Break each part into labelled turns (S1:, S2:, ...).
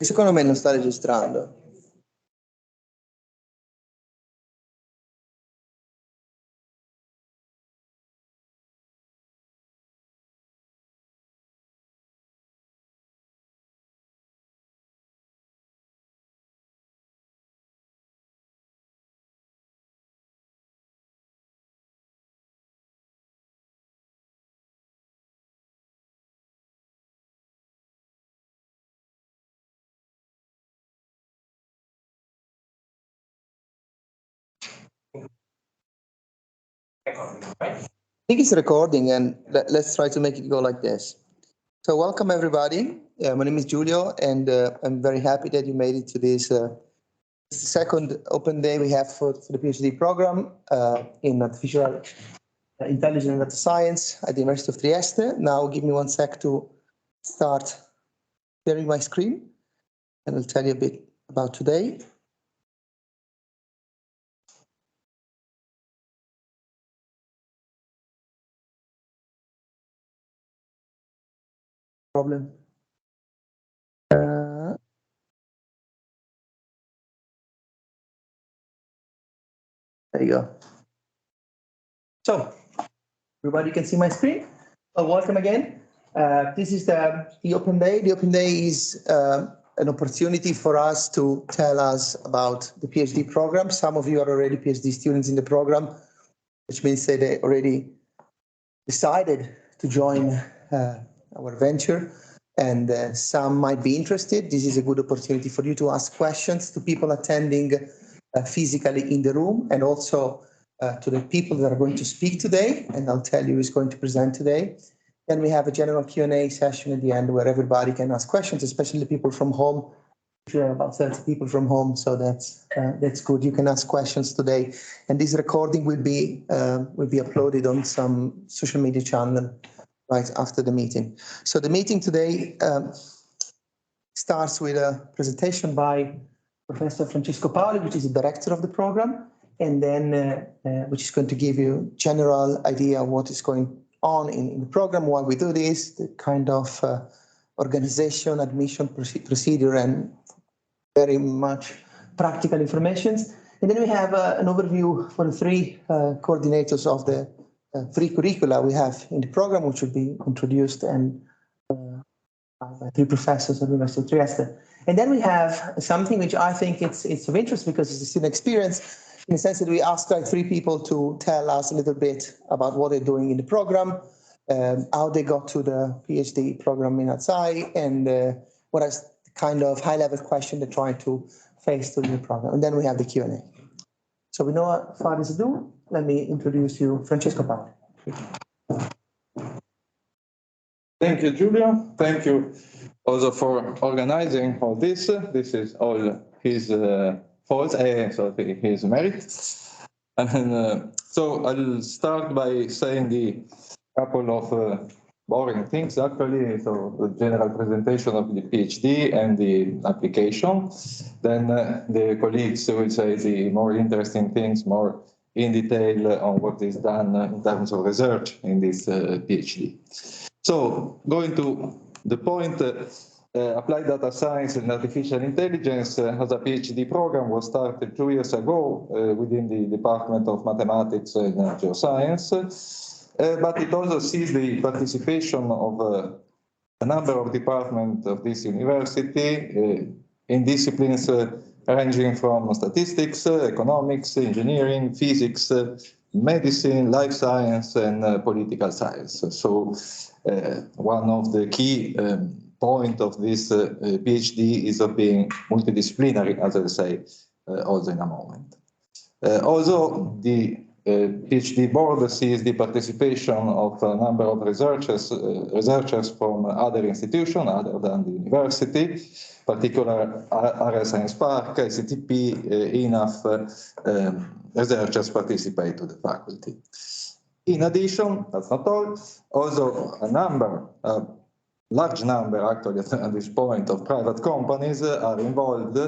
S1: Secondo me non sta registrando. I think it's recording, and let's try to make it go like this. So welcome everybody. My name is Giulio, and I'm very happy that you made it to this second open day we have for the PhD program in artificial intelligence and data science at the University of Trieste. Now give me 1 sec to start sharing my screen, and I'll tell you a bit about today. Problem. There you go. So, everybody can see my screen. Welcome again. This is the Open Day. The Open Day is an opportunity for us to tell us about the PhD program. Some of you are already PhD students in the program, which means that they already decided to join our venture, and some might be interested. This is a good opportunity for you to ask questions to people attending physically in the room, and also to the people that are going to speak today, and I'll tell you who's going to present today. Then we have a general Q&A session at the end where everybody can ask questions, especially the people from home. We have about 30 people from home, so that's good. You can ask questions today, and this recording will be uploaded on some social media channel right after the meeting. So the meeting today starts with a presentation by Professor Francesco Paoli, which is the director of the program, and then which is going to give you a general idea of what is going on in the program, why we do this, the kind of organization, admission procedure, and very much practical information. And then we have an overview for the 3 coordinators of the 3 curricula we have in the program, which will be introduced and by 3 professors at the University of Trieste. And then we have something which I think it's of interest because it's a student experience, in the sense that we asked like 3 people to tell us a little bit about what they're doing in the program, how they got to the PhD program in ADSAI, and what is the kind of high-level question they're trying to face through the program. And then we have the Q&A. So we know what further ado, let me introduce you Francesco Paoli.
S2: Thank you, Giulio. Thank you also for organizing all this. This is all his fault, sorry, his merit. And so I'll start by saying a couple of boring things, actually. So the general presentation of the PhD and the application. Then the colleagues will say the more interesting things, more in detail on what is done in terms of research in this PhD. So going to the point, applied data science and artificial intelligence as a PhD program was started 2 years ago within the Department of Mathematics and Geoscience, but it also sees the participation of a number of departments of this university in disciplines ranging from statistics, economics, engineering, physics, medicine, life science, and political science. So one of the key point of this PhD is of being multidisciplinary, as I'll say also in a moment. Also, the PhD board sees the participation of a number of researchers from other institutions other than the university, particular area science park, ICTP, ENAF, researchers participate to the faculty. In addition, that's not all, also a large number actually at this point of private companies are involved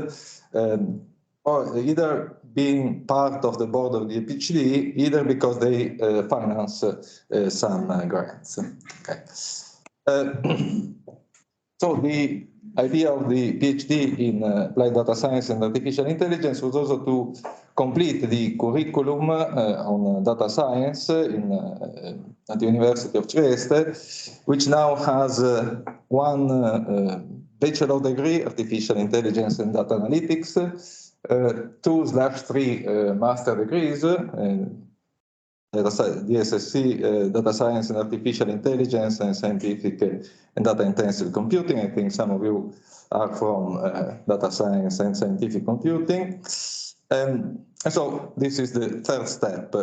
S2: or either being part of the board of the PhD, either because they finance some grants. Okay. So the idea of the PhD in applied data science and artificial intelligence was also to complete the curriculum on data science at the University of Trieste, which now has one bachelor degree, artificial intelligence and data analytics, 2/3 master degrees, DSSC, data science and artificial intelligence and scientific and data intensive computing. I think some of you are from data science and scientific computing. And so this is the third step.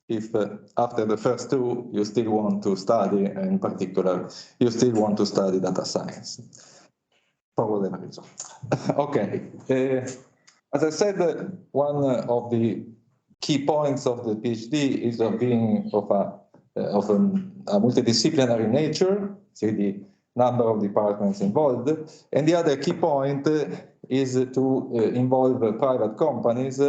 S2: If after the first two, you still want to study, in particular, you still want to study data science, for whatever reason. Okay. As I said, one of the key points of the PhD is of being of a multidisciplinary nature, see the number of departments involved. And the other key point is to involve private companies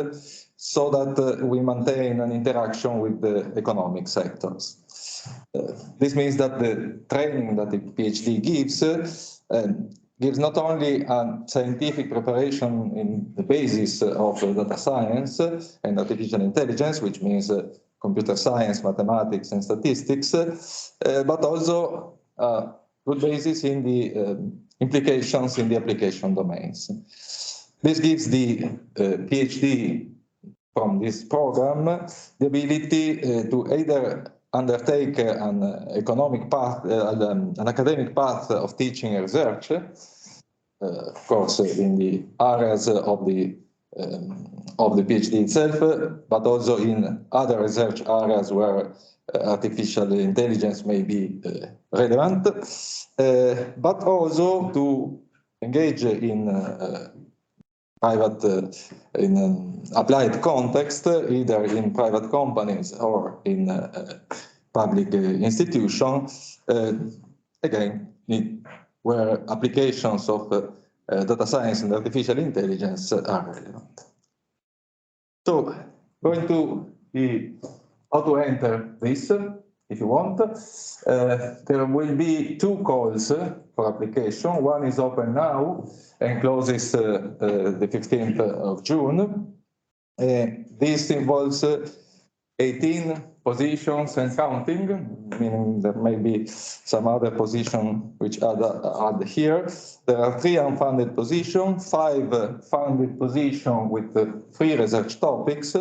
S2: so that we maintain an interaction with the economic sectors. This means that the training that the PhD gives not only a scientific preparation in the basis of data science and artificial intelligence, which means computer science, mathematics, and statistics, but also a good basis in the implications in the application domains. This gives the PhD from this program the ability to either undertake an economic path, an academic path of teaching and research, of course, in the areas of the PhD itself, but also in other research areas where artificial intelligence may be relevant, but also to engage in private, in an applied context, either in private companies or in public institutions, again, where applications of data science and artificial intelligence are relevant. So, going to the how to enter this, if you want. There will be two calls for application. One is open now and closes the 15th of June. This involves 18 positions and counting, meaning there may be some other position which are here. There are 3 unfunded positions, 5 funded positions with 3 research topics,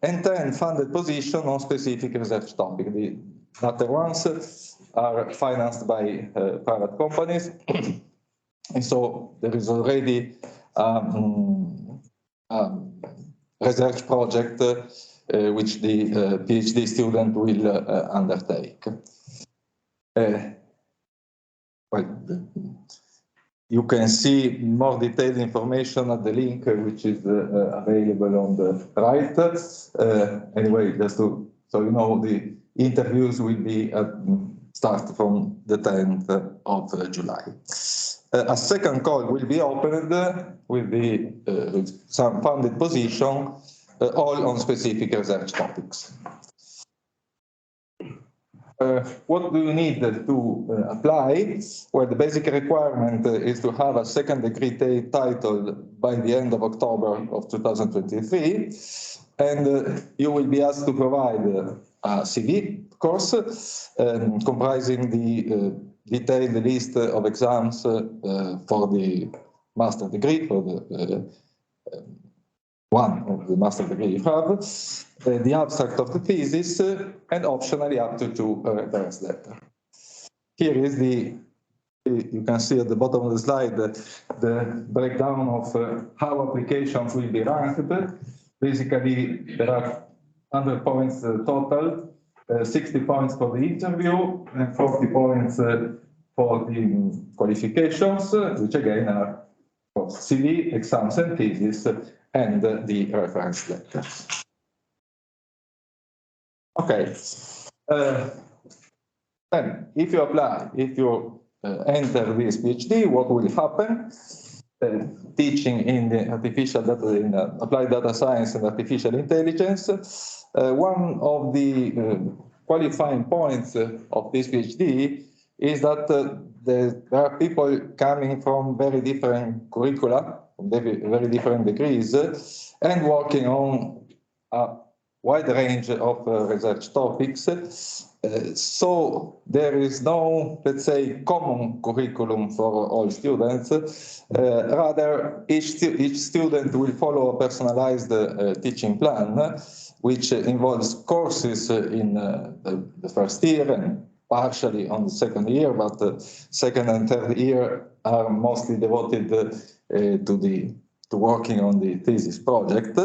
S2: and 10 funded positions on specific research topic. The latter ones are financed by private companies, and so there is already research project which the PhD student will undertake. Well, you can see more detailed information at the link which is available on the right. Anyway, just to so you know, the interviews will be start from the 10th of July. A second call will be opened with the some funded position, all on specific research topics. What do you need to apply? Well, the basic requirement is to have a second degree title by the end of October of 2023, and you will be asked to provide a CV, of course, comprising the detailed list of exams for the master degree, for the one of the master degree you have, the abstract of the thesis, and optionally up to 2 reference letters. Here is you can see at the bottom of the slide the breakdown of how applications will be ranked. Basically, there are 100 points total, 60 points for the interview, and 40 points for the qualifications, which again are CV, exams and thesis, and the reference letter. Okay. Then, if you apply, if you enter this PhD, what will happen? teaching in the applied data science and artificial intelligence. One of the qualifying points of this PhD is that there are people coming from very different curricula, from very different degrees, and working on a wide range of research topics. So there is no, let's say, common curriculum for all students. Rather, each student will follow a personalized teaching plan, which involves courses in the first year and partially on the second year, but the second and third year are mostly devoted to working on the thesis project.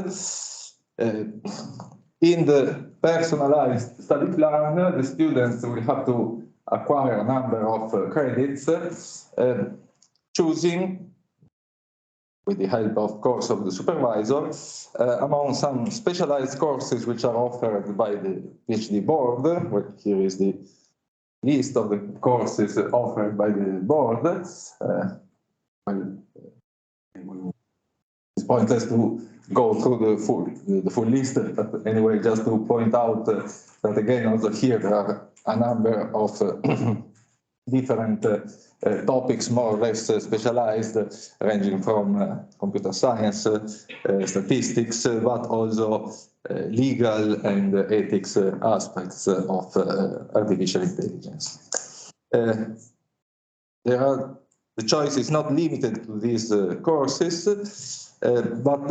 S2: In the personalized study plan, the students will have to acquire a number of credits, choosing, with the help, of course, of the supervisor, among some specialized courses which are offered by the PhD board. Well, here is the list of the courses offered by the board. It's pointless to go through the full list, but anyway, just to point out that again, also here there are a number of different topics, more or less specialized, ranging from computer science, statistics, but also legal and ethics aspects of artificial intelligence. The choice is not limited to these courses, but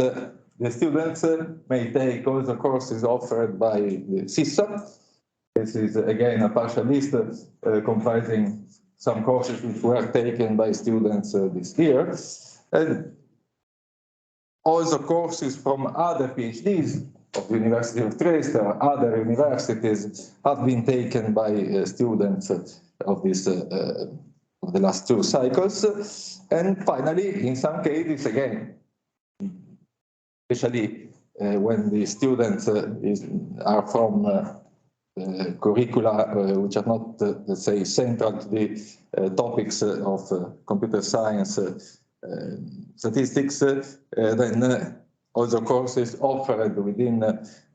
S2: the students may take also courses offered by the CISA. This is again a partial list comprising some courses which were taken by students this year, and also courses from other PhDs of the University of Trieste or other universities have been taken by students of this of the last two cycles. And finally, in some cases, again, especially when the students are from curricula which are not, let's say, central to the topics of computer science, statistics, then also courses offered within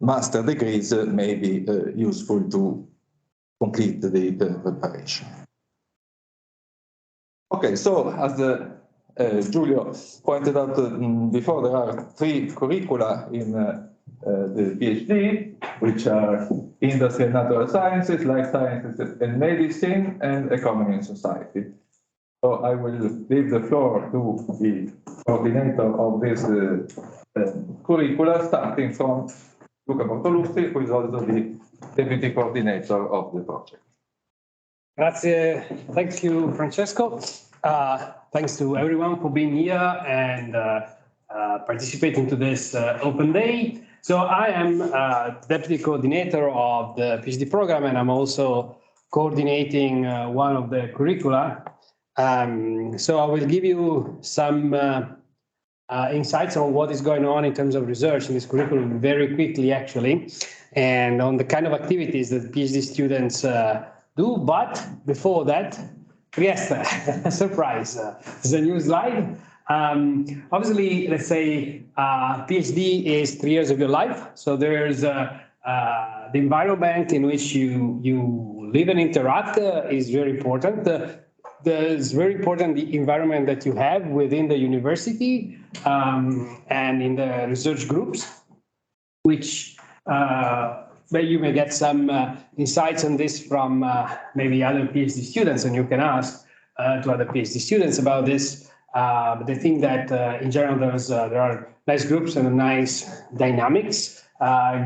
S2: master degrees may be useful to complete the preparation. Okay, so as Giulio pointed out before, there are three curricula in the PhD, which are industry and natural sciences, life sciences and medicine, and economy and society. So I will leave the floor to the coordinator of this curricula, starting from Luca Bortolucci, who is also the deputy coordinator of the project.
S3: Grazie. Thank you, Francesco. Thanks to everyone for being here and participating to this open day. So I am deputy coordinator of the PhD program, and I'm also coordinating one of the curricula. So I will give you some insights on what is going on in terms of research in this curriculum very quickly, actually, and on the kind of activities that PhD students do. But before that, Trieste, surprise, there's a new slide. Obviously, let's say PhD is 3 years of your life. So there's the environment in which you live and interact is very important. It's very important the environment that you have within the university and in the research groups, which where you may get some insights on this from maybe other PhD students, and you can ask to other PhD students about this. But I think that in general there are nice groups and nice dynamics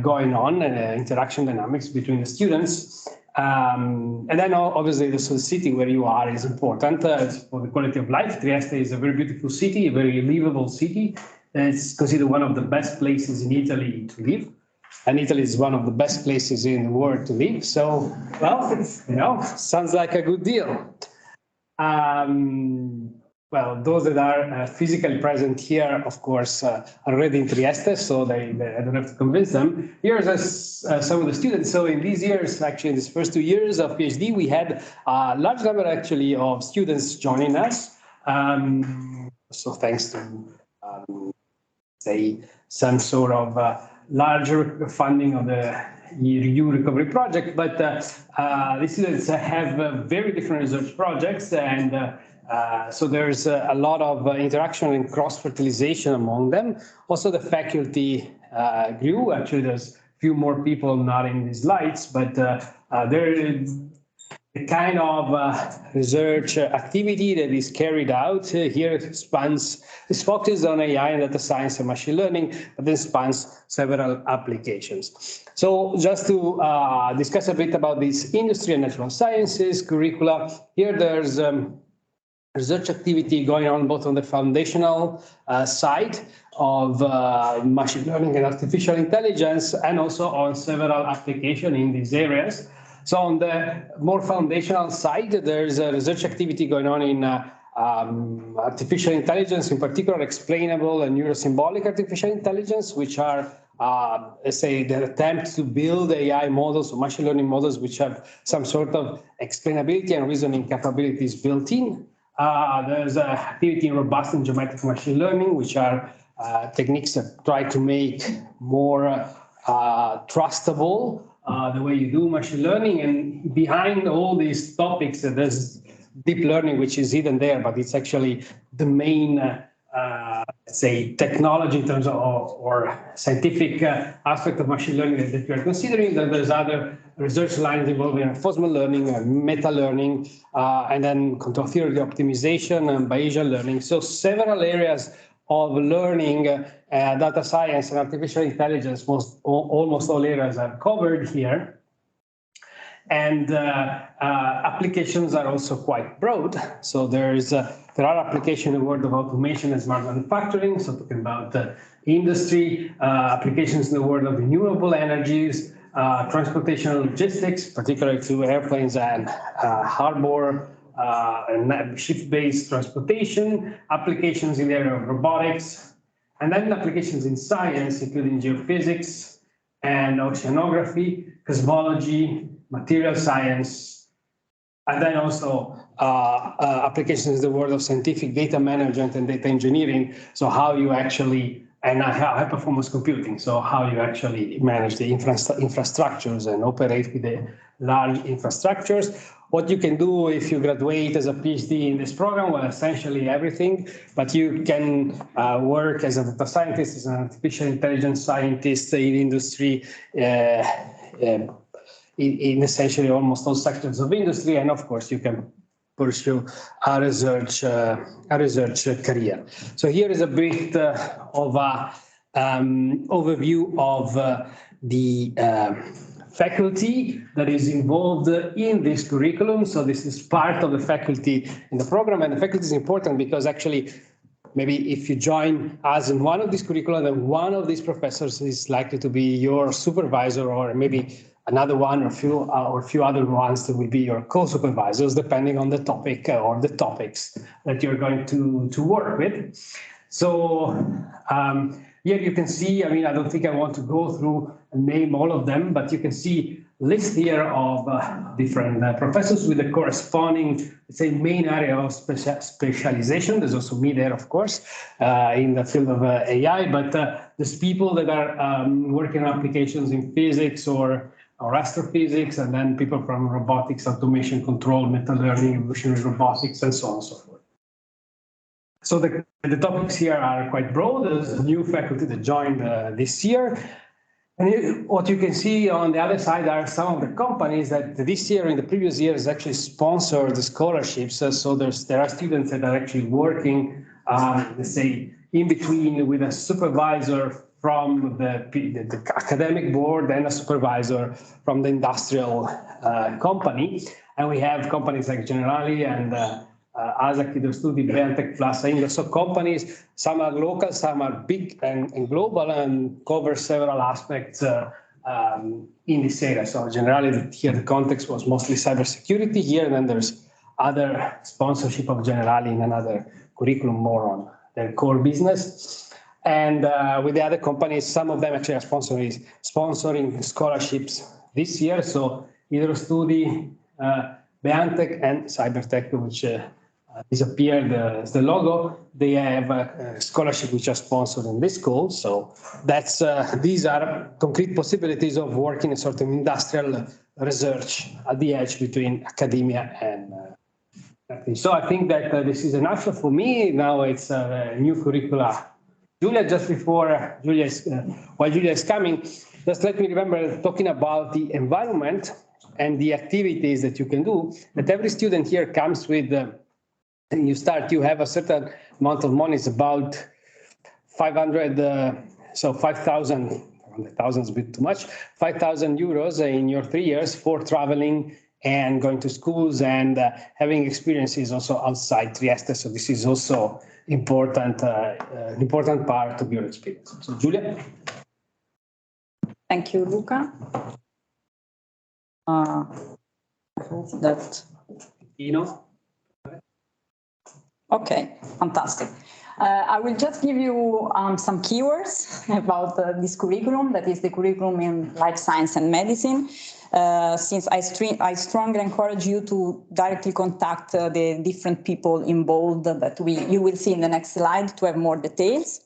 S3: going on, and interaction dynamics between the students. And then obviously the city where you are is important for the quality of life. Trieste is a very beautiful city, a very livable city. It's considered one of the best places in Italy to live. And Italy is one of the best places in the world to live. So, well, you know, sounds like a good deal. Well, those that are physically present here, of course, are already in Trieste, so I don't have to convince them. Here's some of the students. So in these years, actually, in these first 2 years of PhD, we had a large number, actually, of students joining us. So thanks to, say, some sort of larger funding of the EU recovery project. But these students have very different research projects, and so there's a lot of interaction and cross-fertilization among them. Also, the faculty grew. Actually, there's few more people not in these slides, but the kind of research activity that is carried out here is focused on AI and data science and machine learning, but then spans several applications. So just to discuss a bit about this industry and natural sciences curricula, here there's research activity going on both on the foundational side of machine learning and artificial intelligence, and also on several applications in these areas. So on the more foundational side, there's a research activity going on in artificial intelligence, in particular explainable and neurosymbolic artificial intelligence, which are, let's say, the attempt to build AI models or machine learning models which have some sort of explainability and reasoning capabilities built in. There's activity in robust and geometric machine learning, which are techniques that try to make more trustable the way you do machine learning. And behind all these topics, there's deep learning, which is hidden there, but it's actually the main, let's say, technology in terms of or scientific aspect of machine learning that we are considering. Then there's other research lines involving reinforcement learning, meta learning, and then control theory optimization and Bayesian learning. So several areas of learning, data science and artificial intelligence, almost all areas are covered here. And applications are also quite broad. So there are applications in the world of automation and smart manufacturing. So talking about industry, applications in the world of renewable energies, transportation and logistics, particularly to airplanes and harbor and ship-based transportation, applications in the area of robotics, and then applications in science, including geophysics and oceanography, cosmology, material science, and then also applications in the world of scientific data management and data engineering. So how you actually, and high performance computing. So how you actually manage the infrastructures and operate with the large infrastructures. What you can do if you graduate as a PhD in this program, well, essentially everything, but you can work as a data scientist, as an artificial intelligence scientist in industry, in essentially almost all sectors of industry. And of course, you can pursue a research career. So here is a bit of a overview of the faculty that is involved in this curriculum. So this is part of the faculty in the program, and the faculty is important because actually maybe if you join us in one of these curricula, then one of these professors is likely to be your supervisor, or maybe another one or a few other ones that will be your co-supervisors, depending on the topic or the topics that you're going to work with. So here you can see, I mean, I don't think I want to go through and name all of them, but you can see list here of different professors with the corresponding, let's say, main area of specialization. There's also me there, of course, in the field of AI, but there's people that are working on applications in physics or astrophysics, and then people from robotics, automation, control, meta learning, evolutionary robotics, and so on and so forth. So the topics here are quite broad. There's a new faculty that joined this year. And what you can see on the other side are some of the companies that this year and the previous years actually sponsored the scholarships. So there are students that are actually working, let's say, in between with a supervisor from the academic board and a supervisor from the industrial company. And we have companies like Generali and ASAC Studi, Beantech, Plus, India. So companies, some are local, some are big and global, and cover several aspects in this area. So generally, here the context was mostly cybersecurity here, and then there's other sponsorship of Generali in another curriculum more on their core business. And with the other companies, some of them actually are sponsoring scholarships this year. So Studi, Beantech, and Cybertech, which disappeared as the logo. They have a scholarship which are sponsored in this school. So that's these are concrete possibilities of working in sort of industrial research at the edge between academia and so I think that this is enough for me. Now it's a new curricula. Julia, just before while Julia is coming, just let me remember talking about the environment and the activities that you can do. That every student here comes with, and you have a certain amount of money. It's about 500, so 5,000. 1,000 is a bit too much. 5,000 euros in your 3 years for traveling and going to schools and having experiences also outside Trieste. So this is also important, an important part of your experience. So Julia.
S4: Thank you, Luca. I hope that. Okay, fantastic. I will just give you some keywords about this curriculum, that is the curriculum in life science and medicine. Since I strongly encourage you to directly contact the different people involved that you will see in the next slide to have more details.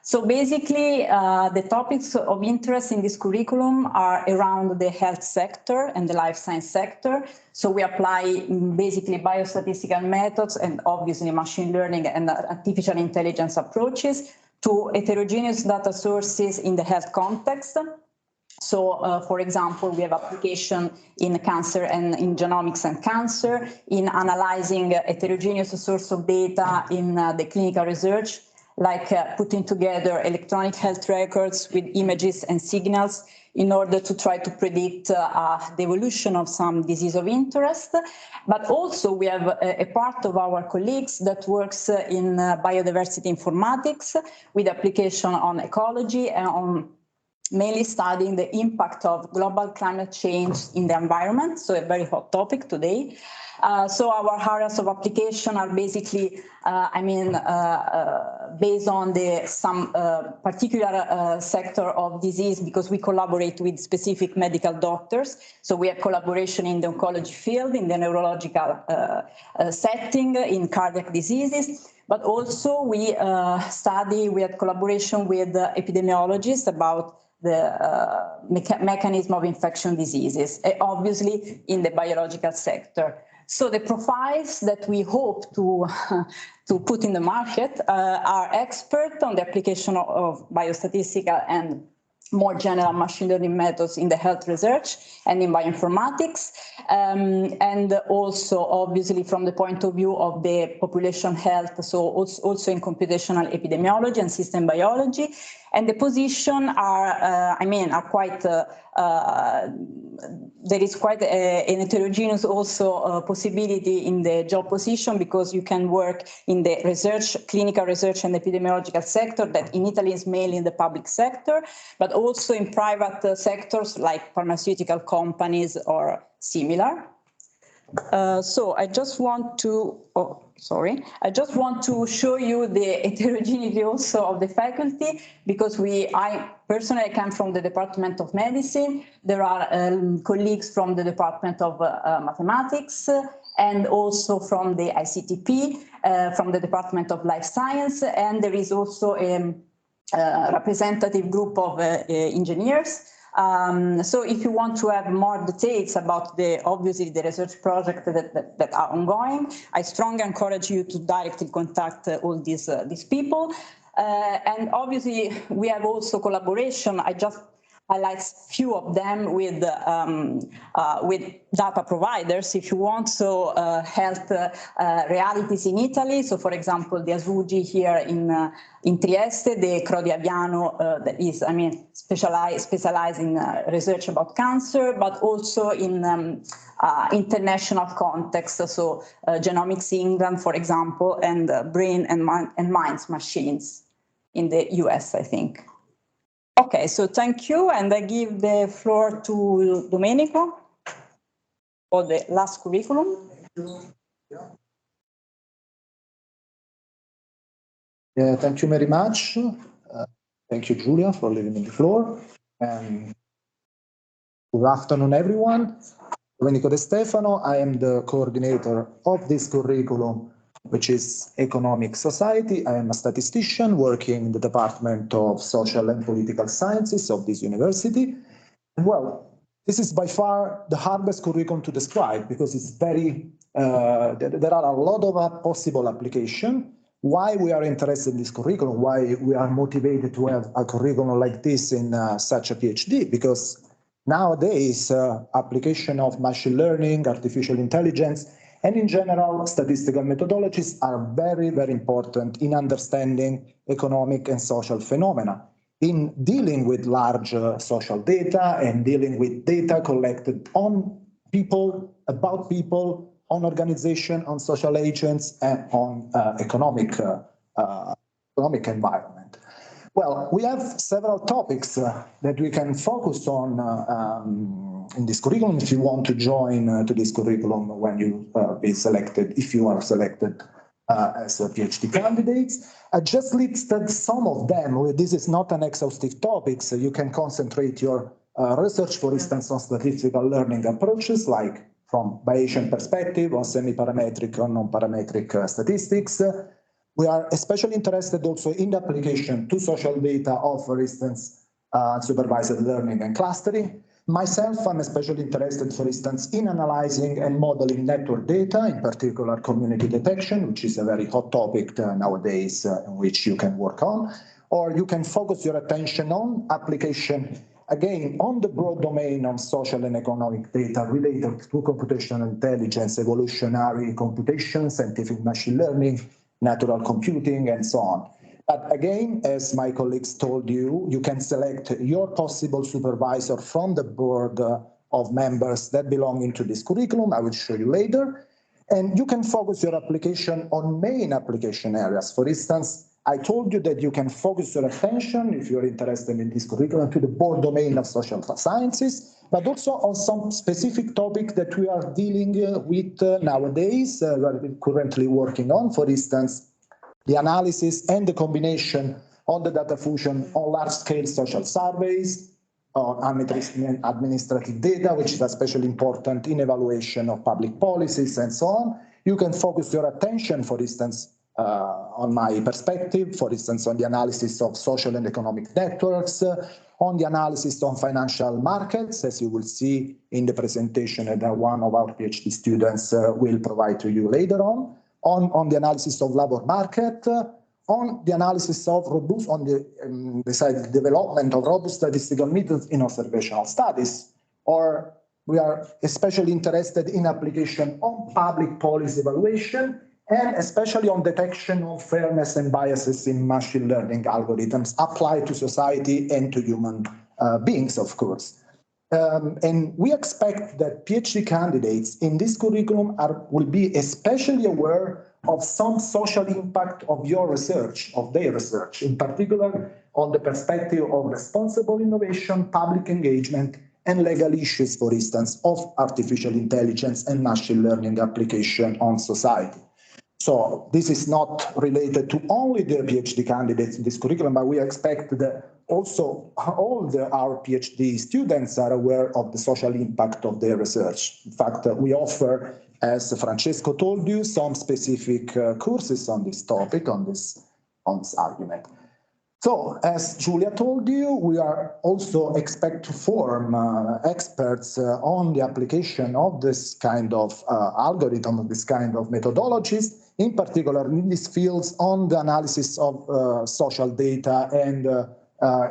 S4: So basically, the topics of interest in this curriculum are around the health sector and the life science sector. So we apply basically biostatistical methods and obviously machine learning and artificial intelligence approaches to heterogeneous data sources in the health context. So, for example, we have application in cancer and in genomics and cancer, in analyzing heterogeneous source of data in the clinical research, like putting together electronic health records with images and signals in order to try to predict the evolution of some disease of interest. But also we have a part of our colleagues that works in biodiversity informatics with application on ecology and on mainly studying the impact of global climate change in the environment, so a very hot topic today. So our areas of application are basically, based on some particular sector of disease, because we collaborate with specific medical doctors. So we have collaboration in the oncology field, in the neurological setting, in cardiac diseases, but also we had collaboration with epidemiologists about the mechanism of infection diseases, obviously in the biological sector. So the profiles that we hope to put in the market are expert on the application of biostatistical and more general machine learning methods in the health research and in bioinformatics, and also obviously from the point of view of the population health, so also in computational epidemiology and system biology. And the position are quite, there is quite an heterogeneous also possibility in the job position, because you can work in the research, clinical research and epidemiological sector that in Italy is mainly in the public sector, but also in private sectors like pharmaceutical companies or similar. So I just want to, I just want to show you the heterogeneity also of the faculty, because I personally come from the Department of Medicine. There are colleagues from the Department of Mathematics and also from the ICTP, from the Department of Life Science, and there is also a representative group of engineers. So if you want to have more details about obviously the research project that are ongoing, I strongly encourage you to directly contact all these people. And obviously we have also collaboration. I just highlight few of them with data providers, if you want. So health realities in Italy. So for example, the Azugi here in Trieste, the Crodiaviano that is, specialized in research about cancer, but also in international context. So Genomics England, for example, and Brain and Minds Machines in the US, I think. Okay, so thank you, and I give the floor to Domenico for the last curriculum.
S5: Yeah, thank you very much. Thank you, Julia, for leaving me the floor. And good afternoon, everyone. Domenico De Stefano. I am the coordinator of this curriculum which is economic society. I am a statistician working in the Department of Social and Political Sciences of this university. And well, this is by far the hardest curriculum to describe because it's very, there are a lot of possible applications. Why we are interested in this curriculum, why we are motivated to have a curriculum like this in such a PhD, because nowadays application of machine learning, artificial intelligence, and in general statistical methodologies are very, very important in understanding economic and social phenomena, in dealing with large social data and dealing with data collected on people, about people, on organization, on social agents, and on economic environment. Well, we have several topics that we can focus on in this curriculum if you want to join to this curriculum when you be selected, if you are selected as a PhD candidates. I just listed some of them. This is not an exhaustive topic, so you can concentrate your research, for instance, on statistical learning approaches like from Bayesian perspective on semi-parametric or non-parametric statistics. We are especially interested also in the application to social data of, for instance, supervised learning and clustering. Myself, I'm especially interested, for instance, in analyzing and modeling network data, in particular community detection, which is a very hot topic nowadays in which you can work on. Or you can focus your attention on application, again, on the broad domain of social and economic data related to computational intelligence, evolutionary computation, scientific machine learning, natural computing, and so on. But again, as my colleagues told you, you can select your possible supervisor from the board of members that belong into this curriculum. I will show you later. And you can focus your application on main application areas. For instance, I told you that you can focus your attention, if you're interested in this curriculum, to the broad domain of social sciences, but also on some specific topic that we are dealing with nowadays, we're currently working on, for instance, the analysis and the combination on the data fusion on large-scale social surveys, on administrative data, which is especially important in evaluation of public policies and so on. You can focus your attention, for instance, on my perspective, for instance, on the analysis of social and economic networks, on the analysis on financial markets, as you will see in the presentation that one of our PhD students will provide to you later on the analysis of labor market, on the analysis of robust, on the development of robust statistical methods in observational studies, or we are especially interested in application on public policy evaluation, and especially on detection of fairness and biases in machine learning algorithms applied to society and to human beings, of course. And we expect that PhD candidates in this curriculum will be especially aware of some social impact of your research, of their research, in particular on the perspective of responsible innovation, public engagement, and legal issues, for instance, of artificial intelligence and machine learning application on society. So this is not related to only the PhD candidates in this curriculum, but we expect that also all our PhD students are aware of the social impact of their research. In fact, we offer, as Francesco told you, some specific courses on this topic, on this argument. So, as Julia told you, we are also expect to form experts on the application of this kind of algorithm, of this kind of methodologies, in particular in these fields on the analysis of social data and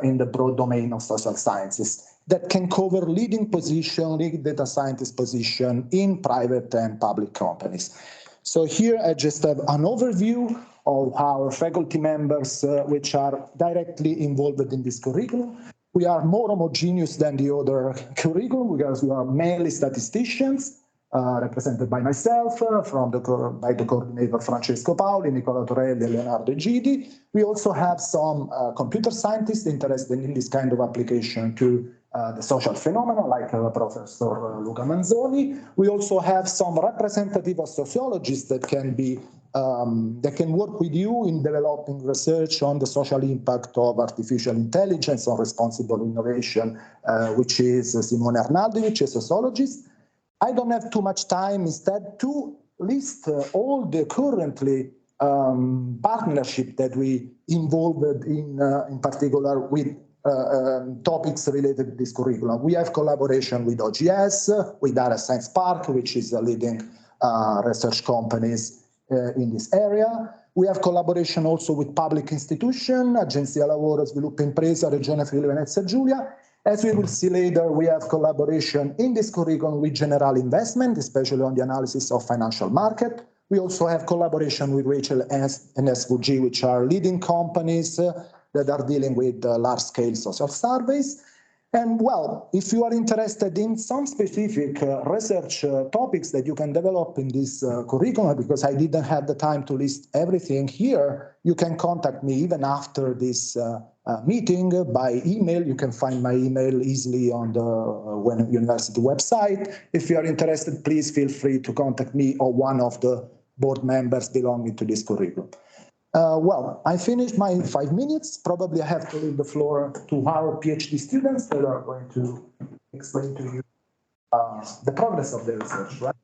S5: in the broad domain of social sciences that can cover leading data scientist position in private and public companies. So here I just have an overview of our faculty members which are directly involved in this curriculum. We are more homogeneous than the other curriculum because we are mainly statisticians, represented by myself, by the coordinator Francesco Paoli, Nicola Torelli, and Leonardo Gidi. We also have some computer scientists interested in this kind of application to the social phenomena, like Professor Luca Manzoni. We also have some representative of sociologists that can be that can work with you in developing research on the social impact of artificial intelligence on responsible innovation, which is Simone Arnaldi, which is a sociologist. I don't have too much time instead to list all the currently partnership that we involved in particular with topics related to this curriculum. We have collaboration with OGS, with Data Science Park, which is a leading research companies in this area. We have collaboration also with public institutions, Agenzia Lavoro, Sviluppo Impresa, Regione Friuli Venezia Giulia. As we will see later, we have collaboration in this curriculum with General Investment, especially on the analysis of financial market. We also have collaboration with Rachel and SVG, which are leading companies that are dealing with large-scale social surveys. And well, if you are interested in some specific research topics that you can develop in this curriculum, because I didn't have the time to list everything here, you can contact me even after this meeting by email. You can find my email easily on the university website. If you are interested, please feel free to contact me or one of the board members belonging to this curriculum. Well, I finished my 5 minutes. Probably I have to leave the floor to our PhD students that are going to explain to you the progress of the research, right?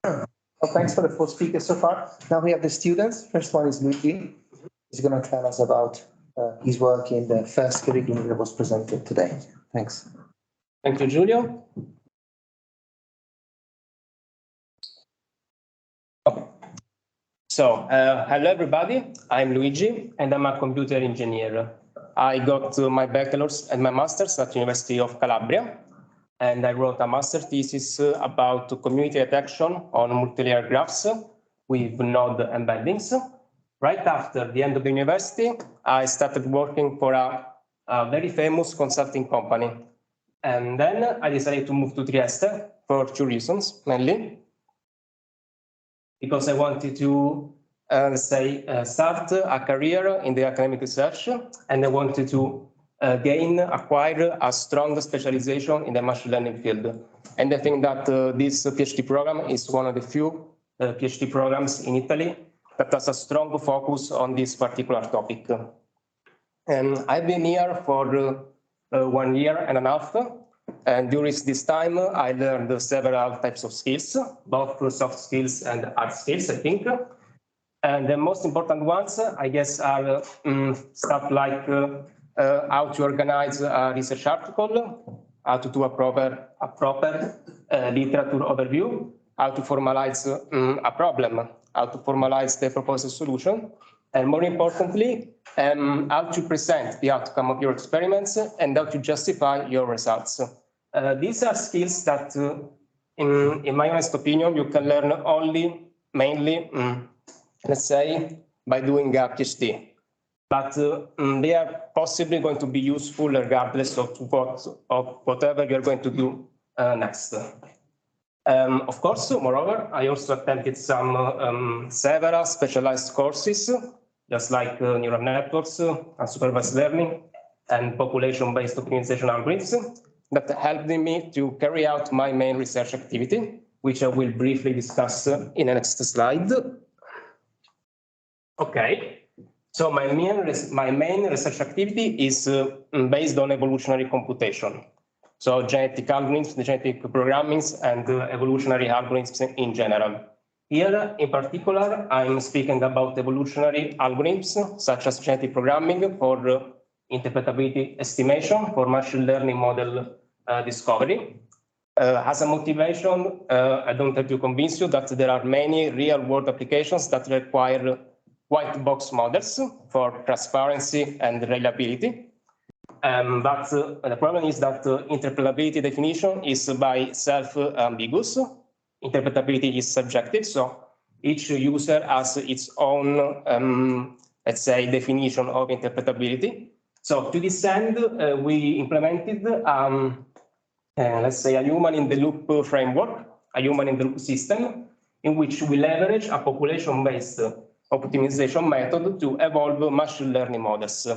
S1: Well, thanks for the 4 speakers so far. Now we have the students. First one is Luigi. He's going to tell us about his work in the first curriculum that was presented today. Thanks.
S3: Thank you, Giulio. So, hello everybody, I'm Luigi and I'm a computer engineer. I got my bachelor's and my master's at the University of Calabria, and I wrote a master's thesis about community detection on multilayer graphs with node embeddings. Right after the end of the university, I started working for a very famous consulting company. And then I decided to move to Trieste for 2 reasons, mainly. Because I wanted to, start a career in the academic research, and I wanted to acquire a strong specialization in the machine learning field. And I think that this PhD program is one of the few PhD programs in Italy that has a strong focus on this particular topic. And I've been here for 1 year and a half. And during this time, I learned several types of skills, both soft skills and hard skills, I think. And the most important ones, I guess, are stuff like how to organize a research article, how to do a proper literature overview, how to formalize a problem, how to formalize the proposed solution, and more importantly, how to present the outcome of your experiments and how to justify your results. These are skills that, in my honest opinion, you can learn only mainly, let's say, by doing a PhD. But they are possibly going to be useful regardless of whatever you're going to do next. Of course, moreover, I also attended several specialized courses, just like neural networks, unsupervised learning, and population-based optimization algorithms that helped me to carry out my main research activity, which I will briefly discuss in the next slide. Okay, so my main research activity is based on evolutionary computation. So genetic algorithms, genetic programming, and evolutionary algorithms in general. Here, in particular, I'm speaking about evolutionary algorithms, such as genetic programming for interpretability estimation for machine learning model discovery. As a motivation, I don't have to convince you that there are many real-world applications that require white box models for transparency and reliability. But the problem is that interpretability definition is by itself ambiguous. Interpretability is subjective, so each user has its own, let's say, definition of interpretability. So to this end, we implemented, let's say, a human-in-the-loop framework, a human-in-the-loop system, in which we leverage a population-based optimization method to evolve machine learning models.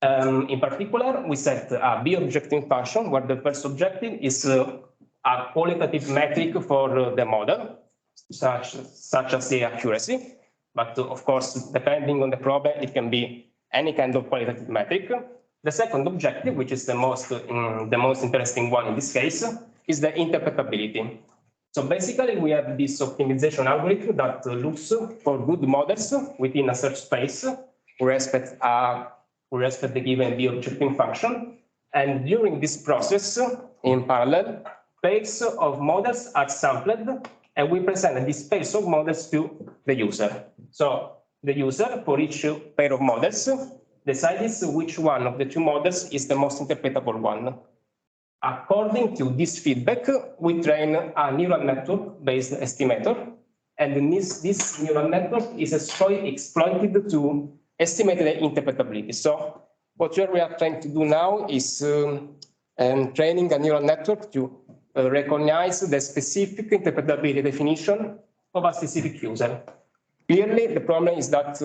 S3: In particular, we set a B-objective function where the first objective is a qualitative metric for the model, such as the accuracy. But of course, depending on the problem, it can be any kind of qualitative metric. The second objective, which is the most interesting one in this case,
S6: is the interpretability. So basically, we have this optimization algorithm that looks for good models within a search space with respect the given the objecting function. And during this process, in parallel, pairs of models are sampled, and we present this pairs of models to the user. So the user, for each pair of models, decides which one of the two models is the most interpretable one. According to this feedback, we train a neural network-based estimator, and this neural network is exploited to estimate the interpretability. So what we are trying to do now is training a neural network to recognize the specific interpretability definition of a specific user. Clearly, the problem is that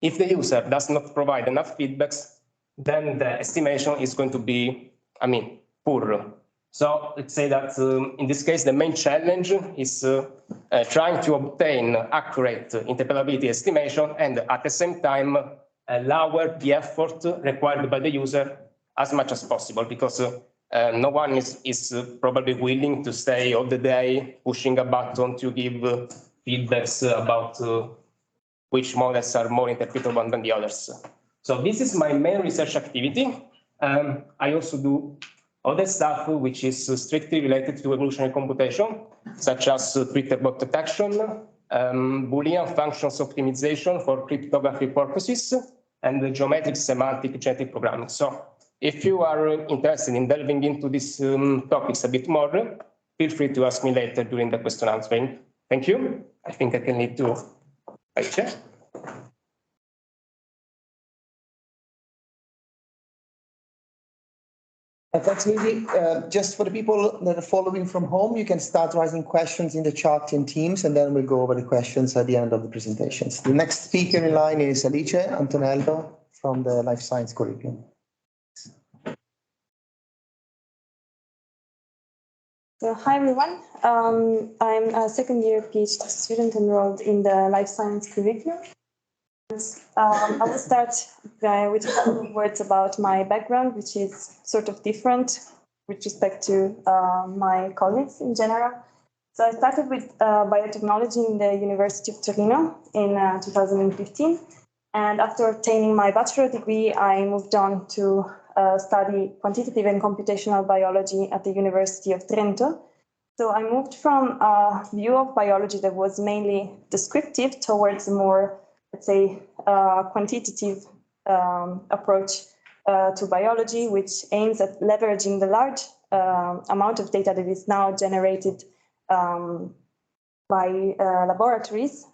S6: if the user does not provide enough feedbacks, then the estimation is going to be, poor. So let's say that in this case, the main challenge is trying to obtain accurate interpretability estimation and at the same time lower the effort required by the user as much as possible, because no one is probably willing to stay all the day pushing a button to give feedbacks about which models are more interpretable than the others. So this is my main research activity. I also do other stuff which is strictly related to evolutionary computation, such as Twitter bot detection, Boolean functions optimization for cryptography purposes, and the geometric semantic genetic programming. So if you are interested in delving into these topics a bit more, feel free to ask me later during the question answering. Thank you. I think I can leave to Aicha.
S1: Thanks, Luigi. Just for the people that are following from home, you can start writing questions in the chat in Teams, and then we'll go over the questions at the end of the presentations. The next speaker in line is Alice Antonello from the Life Science curriculum.
S7: So, hi everyone. I'm a second-year PhD student enrolled in the Life Science curriculum. I will start with a couple of words about my background, which is sort of different with respect to my colleagues in general. So I started with biotechnology in the University of Torino in 2015. And after obtaining my bachelor degree, I moved on to study quantitative and computational biology at the University of Trento. So I moved from a view of biology that was mainly descriptive towards a more, let's say, quantitative approach to biology, which aims at leveraging the large amount of data that is now generated by laboratories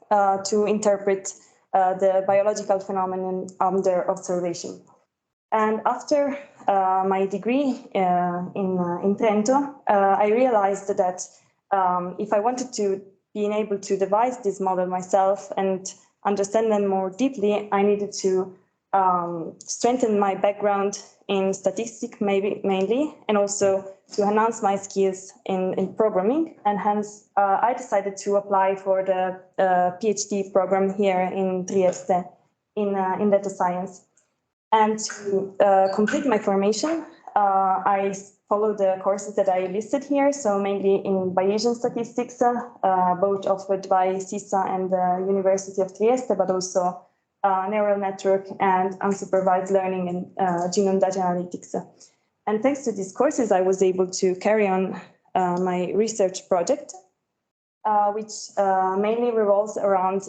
S7: to interpret the biological phenomenon under observation. And after my degree in Trento, I realized that if I wanted to be able to devise this model myself and understand them more deeply, I needed to strengthen my background in statistics, mainly, and also to enhance my skills in programming. And hence, I decided to apply for the PhD program here in Trieste in data science. And to complete my formation, I followed the courses that I listed here, so mainly in Bayesian statistics, both offered by CISA and the University of Trieste, but also neural network and unsupervised learning and genome data analytics. And thanks to these courses, I was able to carry on my research project, which mainly revolves around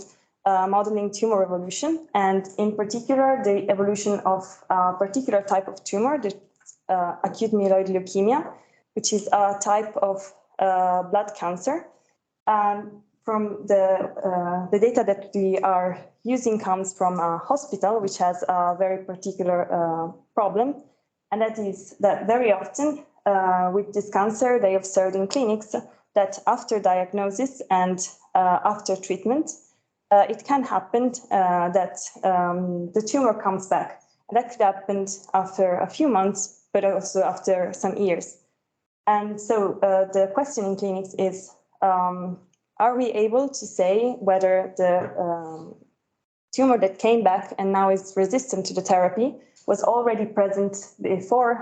S7: modeling tumor evolution, and in particular, the evolution of a particular type of tumor, the acute myeloid leukemia, which is a type of blood cancer. From the data that we are using comes from a hospital which has a very particular problem, and that is that very often with this cancer, they observed in clinics that after diagnosis and after treatment, it can happen that the tumor comes back. And that could happen after a few months, but also after some years. And so the question in clinics is, are we able to say whether the tumor that came back and now is resistant to the therapy was already present before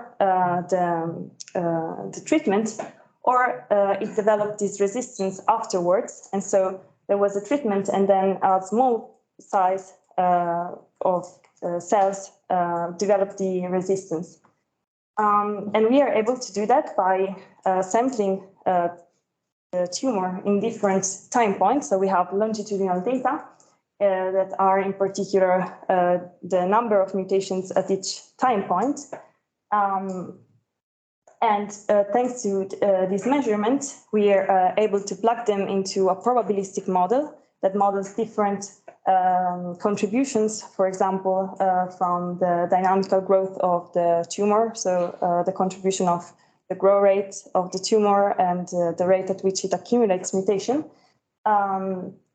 S7: the treatment, or it developed this resistance afterwards. And so there was a treatment, and then a small size of cells developed the resistance. And we are able to do that by sampling the tumor in different time points. So we have longitudinal data that are in particular the number of mutations at each time point. And thanks to this measurement, we are able to plug them into a probabilistic model that models different contributions, for example, from the dynamical growth of the tumor, so the contribution of the growth rate of the tumor and the rate at which it accumulates mutation.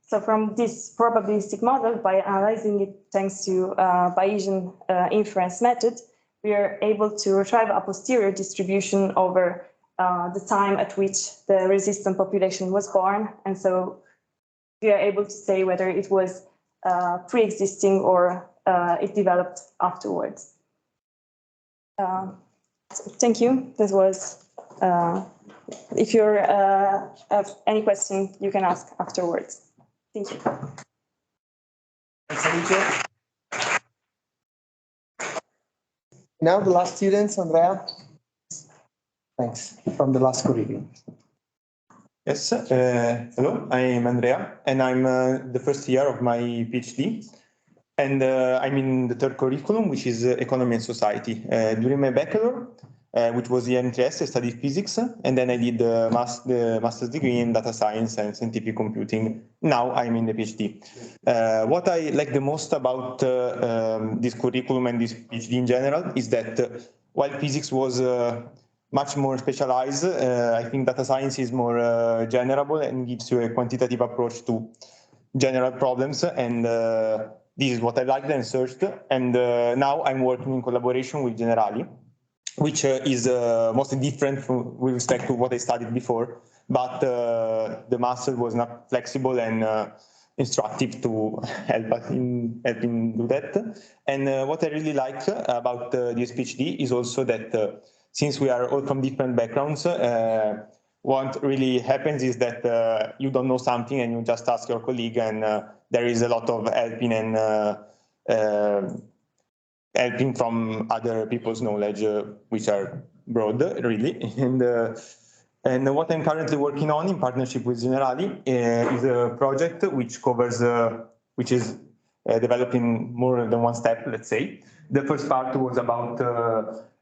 S7: So from this probabilistic model, by analyzing it thanks to Bayesian inference method, we are able to retrieve a posterior distribution over the time at which the resistant population was born. And so we are able to say whether it was pre-existing or it developed afterwards. So thank you. This was, if you have any question, you can ask afterwards. Thank you.
S1: Thanks, Alice. Now the last students, Andrea. Thanks, from the last curriculum.
S8: Yes, hello, I'm Andrea, and I'm the first year of my PhD. And I'm in the third curriculum, which is Economy and Society. During my bachelor, which was the MTS, I studied physics, and then I did the master's degree in data science and scientific computing. Now I'm in the PhD. What I like the most about this curriculum and this PhD in general is that while physics was much more specialized, I think data science is more generable and gives you a quantitative approach to general problems, and this is what I liked and searched. And now I'm working in collaboration with Generali, which is mostly different with respect to what I studied before, but the master was not flexible and instructive to help us in helping do that. And what I really like about this PhD is also that since we are all from different backgrounds, what really happens is that you don't know something and you just ask your colleague, and there is a lot of helping and helping from other people's knowledge, which are broad, really. And what I'm currently working on in partnership with Generali is a project which covers, which is developed in more than one step, let's say. The first part was about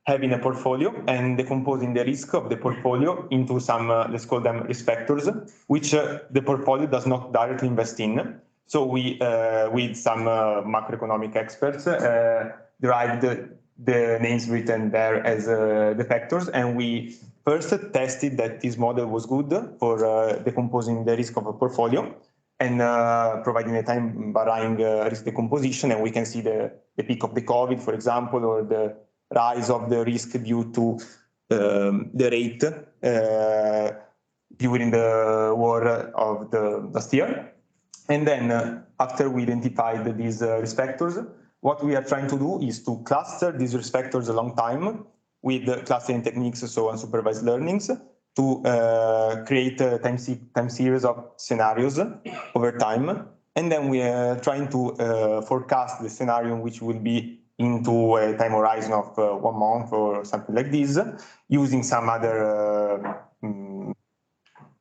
S8: having a portfolio and decomposing the risk of the portfolio into some, let's call them risk factors, which the portfolio does not directly invest in. So we, with some macroeconomic experts, derived the names written there as the factors, and we first tested that this model was good for decomposing the risk of a portfolio and providing a time varying risk decomposition, and we can see the peak of the COVID, for example, or the rise of the risk due to the rate during the war of the last year. And then after we identified these risk factors, what we are trying to do is to cluster these risk factors a long time with clustering techniques, so unsupervised learnings, to create a time series of scenarios over time. And then we are trying to forecast the scenario which will be into a time horizon of 1 month or something like this, using some other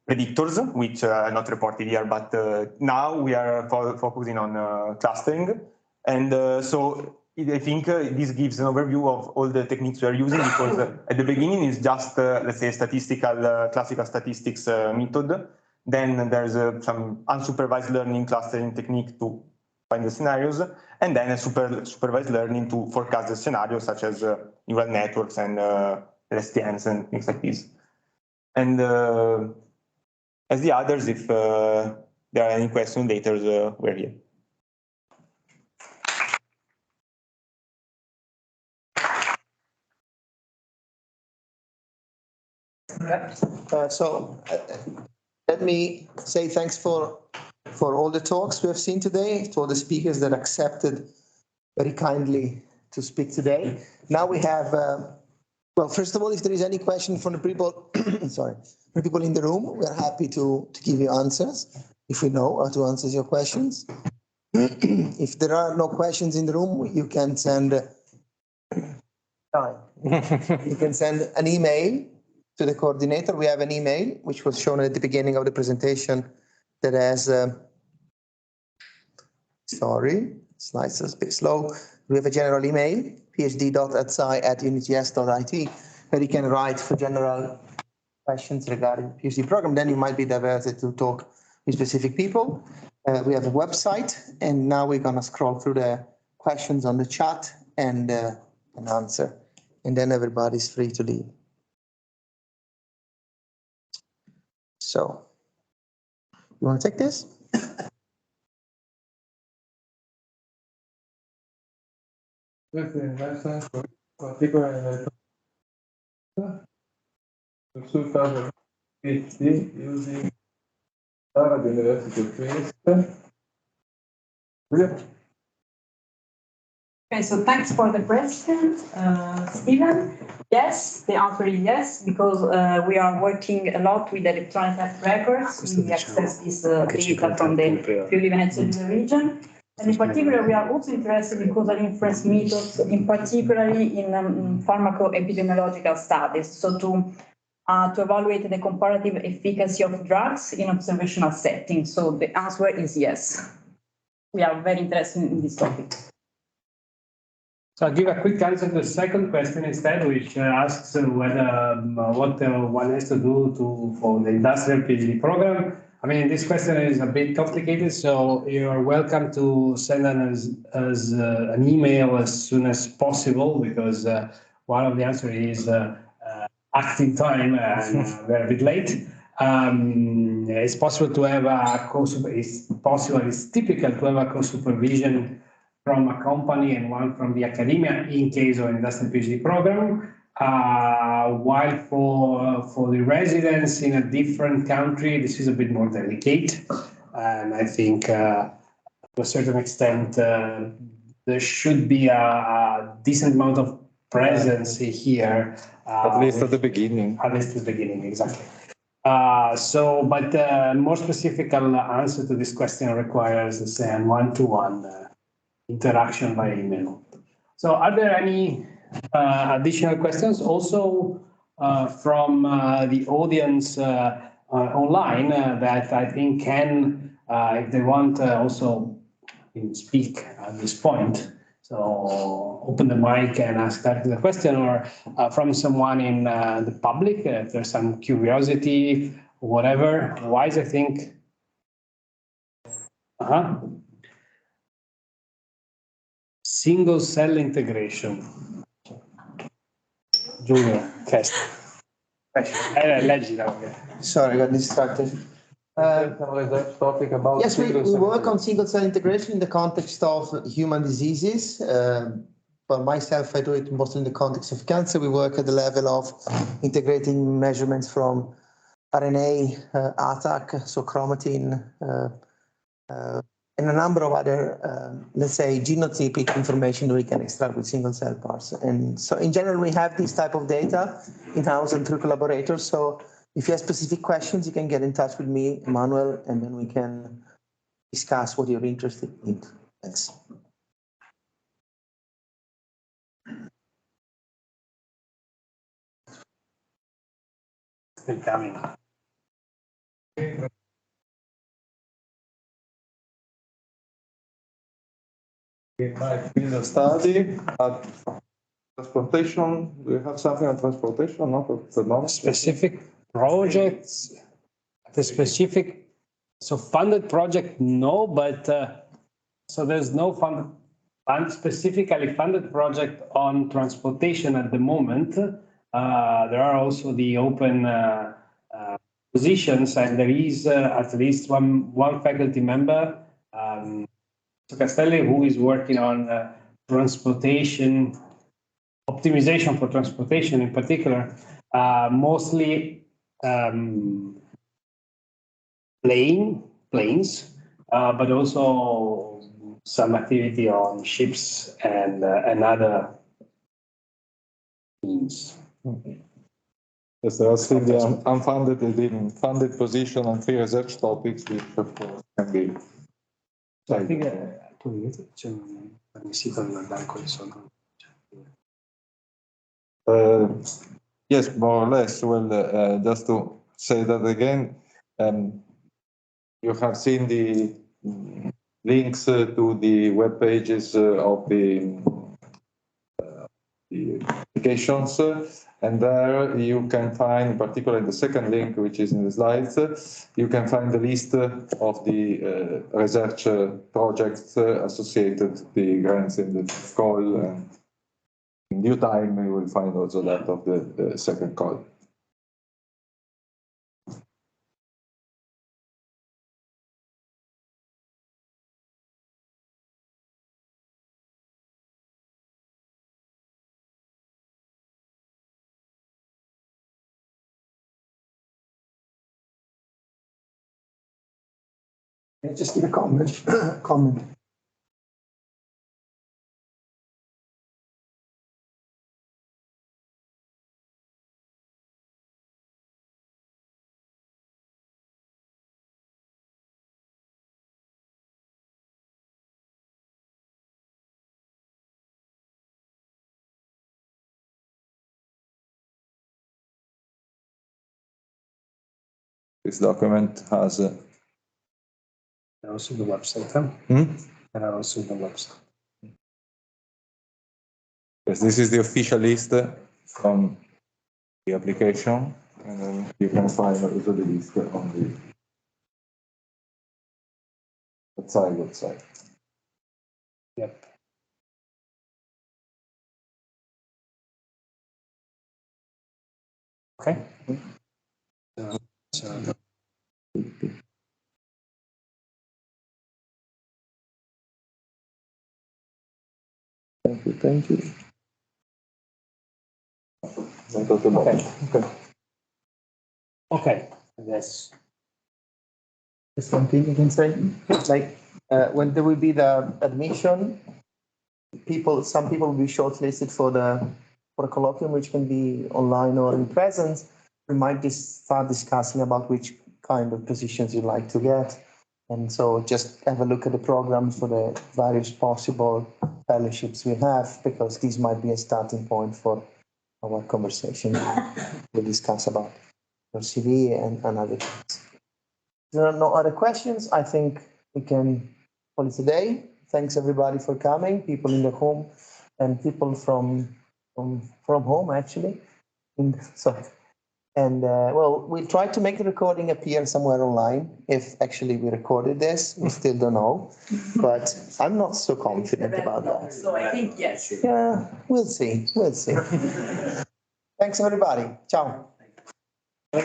S8: predictors, which are not reported here, but now we are focusing on clustering. And so I think this gives an overview of all the techniques we are using, because at the beginning it's just, let's say, statistical, classical statistics method. Then there's some unsupervised learning clustering technique to find the scenarios, and then a supervised learning to forecast the scenarios, such as neural networks and LSTMs and things like this. And as the others, if there are any questions later, we're here.
S1: Let me say thanks for all the talks we have seen today, to all the speakers that accepted very kindly to speak today. Now we have, well, first of all, if there is any question from the people, sorry, from people in the room, we are happy to give you answers if we know how to answer your questions. If there are no questions in the room, you can send you can send an email to the coordinator. We have an email which was shown at the beginning of the presentation that has, sorry, slides are a bit slow. We have a general email, phd.adsai@units.it, where you can write for general questions regarding the PhD program. Then you might be diverted to talk with specific people. We have a website, and now we're going to scroll through the questions on the chat and answer. And then everybody's free to leave. So, you want to take this?
S2: PhD using the University of Trieste.
S4: Okay, so thanks for the question, Stephen. Yes, the answer is yes, because we are working a lot with electronic health records. We access this data from the Friuli-Venezia region. And in particular, we are also interested in causal inference methods, in particularly in pharmacoepidemiological studies. So to evaluate the comparative efficacy of drugs in observational settings. So the answer is yes. We are very interested in this topic.
S3: So I'll give a quick answer to the second question instead, which asks whether what one has to do for the industrial PhD program. I mean, this question is a bit complicated, so you're welcome to send us an email as soon as possible, because one of the answers is acting time and we're a bit late. It's possible to have it's typical to have a co-supervision from a company and one from the academia in case of an industrial PhD program. While for the residents in a different country, this is a bit more delicate. And I think to a certain extent, there should be a decent amount of presence here.
S2: At least at the beginning.
S3: At least at the beginning, exactly. But more specific answer to this question requires, say, a one-to-one interaction by email. So are there any additional questions also from the audience online that I think can, if they want, also speak at this point? So open the mic and ask directly the question, or from someone in the public, if there's some curiosity, whatever. Otherwise, I think. Single cell integration. Giulio, test.
S1: Sorry, I got distracted.
S2: Topic about
S1: yes, we work on single cell integration in the context of human diseases. For myself, I do it mostly in the context of cancer. We work at the level of integrating measurements from RNA, ATAC, so chromatin, and a number of other, let's say, genotypic information that we can extract with single cell parts. And so in general, we have this type of data in-house and through collaborators. So if you have specific questions, you can get in touch with me, Emmanuel, and then we can discuss what you're interested in. Thanks.
S3: Still coming.
S2: In my field of study, transportation, do you have something on transportation? Not at the moment.
S3: Specific projects, the specific, so funded project, no, but so there's no specifically funded project on transportation at the moment. There are also the open positions, and there is at least one faculty member, Castelli, who is working on transportation, optimization for transportation in particular, mostly planes, but also some activity on ships and other things.
S2: Yes, there are still the funded position on free research topics, which of course can be.
S3: I think c'è un sito in blanco insomma.
S2: Yes, more or less. Well, just to say that again, you have seen the links to the web pages of the applications, and there you can find, particularly the second link, which is in the slides, you can find the list of the research projects associated to the grants in the call. And in due time, you will find also that of the second call.
S5: Just give a comment. Comment.
S2: This document has
S3: And also the website. And also the website.
S2: yes, this is the official list from the application, and then you can find also the list on the ADSAI website.
S3: Yep. Okay. So
S2: Thank you.
S3: okay. Yes.
S1: Just one thing I can say, like, when there will be the admission, some people will be shortlisted for a colloquium, which can be online or in presence. We might start discussing about which kind of positions you'd like to get. And so just have a look at the program for the various possible fellowships we have, because these might be a starting point for our conversation. We'll discuss about your CV and other things. If there are no other questions, I think we can call it a day. Thanks everybody for coming, people in the home and people from home actually. Well, we'll try to make the recording appear somewhere online. If actually we recorded this, we still don't know, but I'm not so confident about that.
S4: So I think yes.
S1: Yeah, we'll see. Thanks everybody. Ciao.